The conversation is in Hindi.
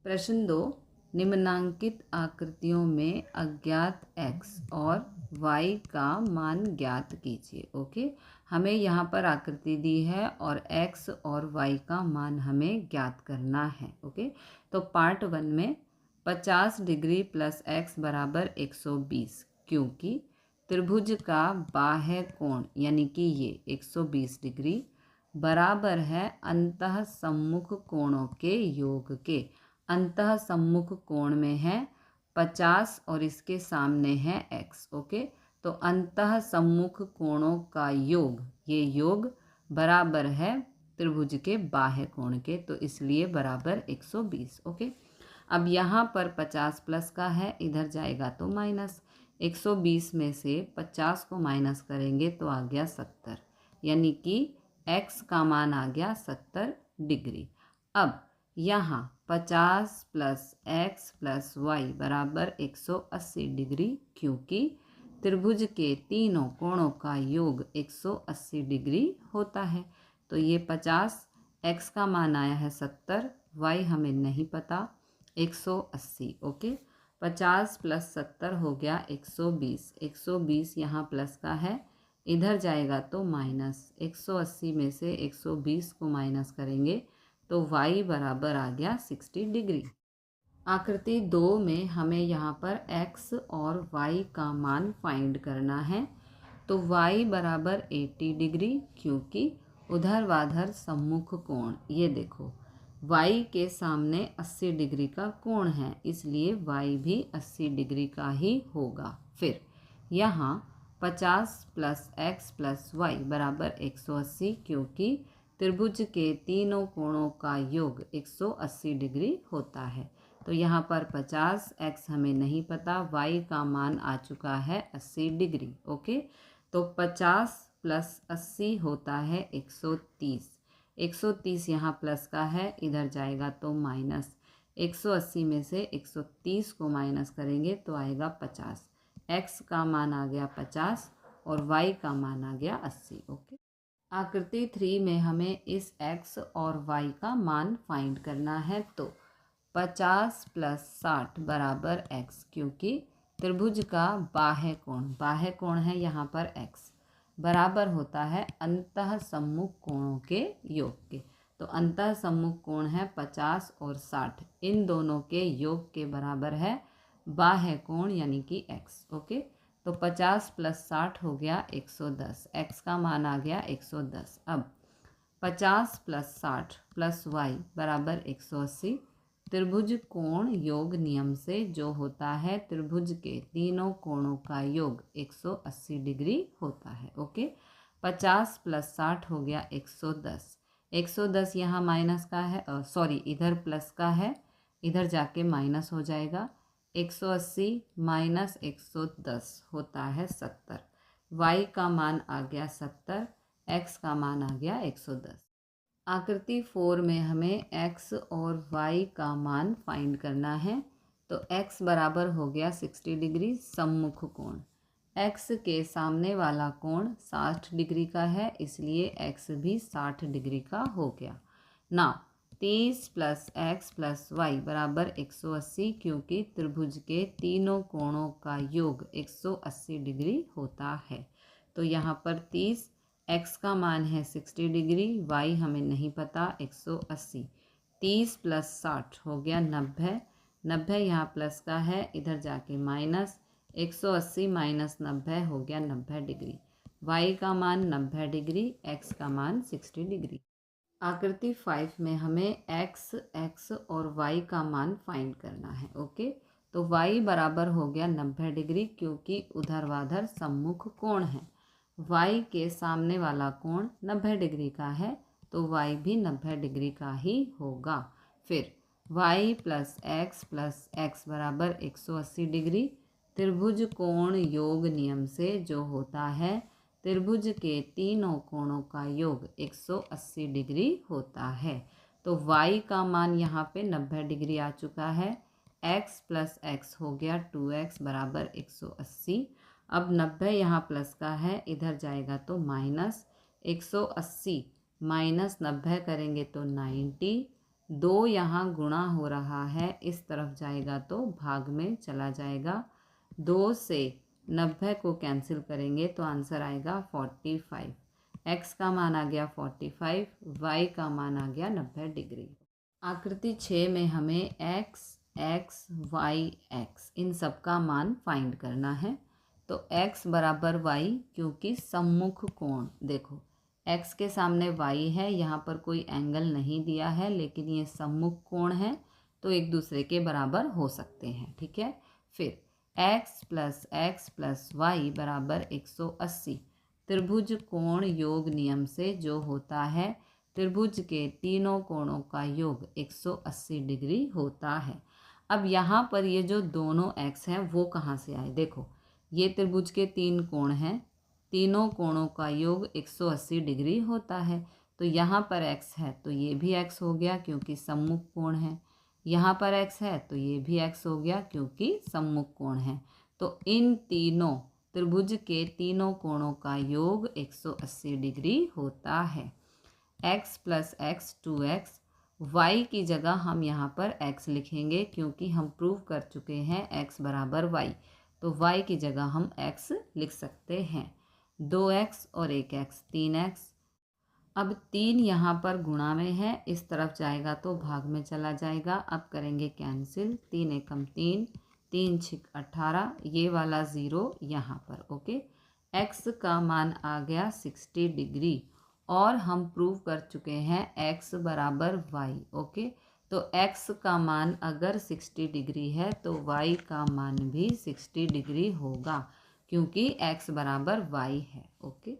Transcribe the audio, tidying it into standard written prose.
प्रश्न 2, निम्नांकित आकृतियों में अज्ञात x और y का मान ज्ञात कीजिए। ओके, हमें यहाँ पर आकृति दी है और x और y का मान हमें ज्ञात करना है। ओके, तो पार्ट 1 में 50 डिग्री प्लस x बराबर 120, क्योंकि त्रिभुज का बाह्य कोण यानी कि ये 120 डिग्री बराबर है अंतः सम्मुख कोणों के योग के। अंतः सम्मुख कोण में है 50 और इसके सामने है x। ओके, तो अंतः सम्मुख कोणों का योग, ये योग बराबर है त्रिभुज के बाह्य कोण के, तो इसलिए बराबर 120। ओके, अब यहाँ पर 50 प्लस का है, इधर जाएगा तो माइनस। 120 में से 50 को माइनस करेंगे तो आ गया 70, यानी कि x का मान आ गया 70 डिग्री। अब यहाँ 50 प्लस एक्स प्लस वाई बराबर 180 डिग्री, क्योंकि त्रिभुज के तीनों कोणों का योग 180 डिग्री होता है। तो ये 50, x का मान आया है 70, y हमें नहीं पता, 180। ओके, 50 प्लस 70 हो गया 120। 120 यहाँ प्लस का है, इधर जाएगा तो माइनस। 180 में से 120 को माइनस करेंगे तो y बराबर आ गया 60 डिग्री। आकृति 2 में हमें यहाँ पर x और y का मान फाइंड करना है। तो y बराबर 80 डिग्री, क्योंकि ऊर्ध्वाधर सम्मुख कोण, ये देखो y के सामने 80 डिग्री का कोण है, इसलिए y भी 80 डिग्री का ही होगा। फिर यहाँ 50 प्लस एक्स प्लस वाई बराबर 180, क्योंकि त्रिभुज के तीनों कोणों का योग 180 डिग्री होता है। तो यहाँ पर 50, x हमें नहीं पता, y का मान आ चुका है 80 डिग्री। ओके, तो 50 प्लस 80 होता है 130। 130 यहाँ प्लस का है, इधर जाएगा तो माइनस। 180 में से 130 को माइनस करेंगे तो आएगा 50। x का मान आ गया 50 और y का मान आ गया 80। ओके, आकृति 3 में हमें इस x और y का मान फाइंड करना है। तो 50 प्लस 60 बराबर x, क्योंकि त्रिभुज का बाह्य कोण है यहाँ पर x, बराबर होता है अंतः सम्मुख कोणों के योग के। तो अंतः सम्मुख कोण है 50 और 60, इन दोनों के योग के बराबर है बाह्य कोण यानी कि x। ओके, तो 50 प्लस 60 हो गया 110, x का मान आ गया 110। अब 50 प्लस 60 प्लस y बराबर 180। त्रिभुज कोण योग नियम से जो होता है, त्रिभुज के तीनों कोणों का योग 180 डिग्री होता है। ओके, 50 प्लस 60 हो गया 110। 110 यहाँ माइनस का है, सॉरी इधर प्लस का है, इधर जाके माइनस हो जाएगा। 180 माइनस 110 होता है 70। y का मान आ गया 70, x का मान आ गया 110। आकृति 4 में हमें x और y का मान फाइंड करना है। तो x बराबर हो गया 60 डिग्री सम्मुख कोण। x के सामने वाला कोण 60 डिग्री का है, इसलिए x भी 60 डिग्री का हो गया ना। 30 प्लस एक्स प्लस वाई बराबर 180, क्योंकि त्रिभुज के तीनों कोणों का योग 180 डिग्री होता है। तो यहाँ पर 30, x का मान है 60 डिग्री, y हमें नहीं पता 180। 30 प्लस 60 हो गया 90। 90 यहाँ प्लस का है, इधर जाके माइनस। 180 माइनस 90 हो गया 90 डिग्री। y का मान 90 डिग्री, x का मान 60 डिग्री। आकृति 5 में हमें x और y का मान फाइंड करना है। ओके, तो y बराबर हो गया 90 डिग्री, क्योंकि ऊर्ध्वाधर सम्मुख कोण है। y के सामने वाला कोण 90 डिग्री का है, तो y भी 90 डिग्री का ही होगा। फिर y प्लस x बराबर 180 डिग्री। त्रिभुज कोण योग नियम से जो होता है, त्रिभुज के तीनों कोणों का योग 180 डिग्री होता है। तो y का मान यहाँ पे 90 डिग्री आ चुका है। x प्लस एक्स हो गया 2x बराबर 180। अब 90 यहाँ प्लस का है, इधर जाएगा तो माइनस। 180 माइनस 90 करेंगे तो 90। 2 यहाँ गुणा हो रहा है, इस तरफ जाएगा तो भाग में चला जाएगा। 2 से 90 को कैंसिल करेंगे तो आंसर आएगा 45। x का मान आ गया 45, y का मान आ गया 90 डिग्री। आकृति 6 में हमें x, x, y, x इन सब का मान फाइंड करना है। तो x बराबर y, क्योंकि सम्मुख कोण देखो x के सामने y है, यहाँ पर कोई एंगल नहीं दिया है लेकिन ये सम्मुख कोण है तो एक दूसरे के बराबर हो सकते हैं, ठीक है। फिर x प्लस वाई बराबर 180। त्रिभुज कोण योग नियम से जो होता है, त्रिभुज के तीनों कोणों का योग 180 डिग्री होता है। अब यहाँ पर ये जो दोनों x हैं वो कहाँ से आए, देखो ये त्रिभुज के 3 कोण हैं, तीनों कोणों का योग 180 डिग्री होता है। तो यहाँ पर x है तो ये भी x हो गया क्योंकि सम्मुख कोण है, यहाँ पर x है तो ये भी x हो गया क्योंकि सम्मुख कोण है। तो इन तीनों त्रिभुज के तीनों कोणों का योग 180 डिग्री होता है। x plus x 2x, y की जगह हम यहाँ पर x लिखेंगे क्योंकि हम प्रूव कर चुके हैं x बराबर y, तो y की जगह हम x लिख सकते हैं। 2x और 1x 3x। अब 3 यहाँ पर गुणा में है, इस तरफ जाएगा तो भाग में चला जाएगा। अब करेंगे कैंसिल, 3 एकम 3, 3 छिक 18, ये वाला 0 यहाँ पर, ओके। x का मान आ गया 60 डिग्री और हम प्रूव कर चुके हैं x बराबर y, ओके। तो x का मान अगर 60 डिग्री है तो y का मान भी 60 डिग्री होगा क्योंकि x बराबर y है, ओके।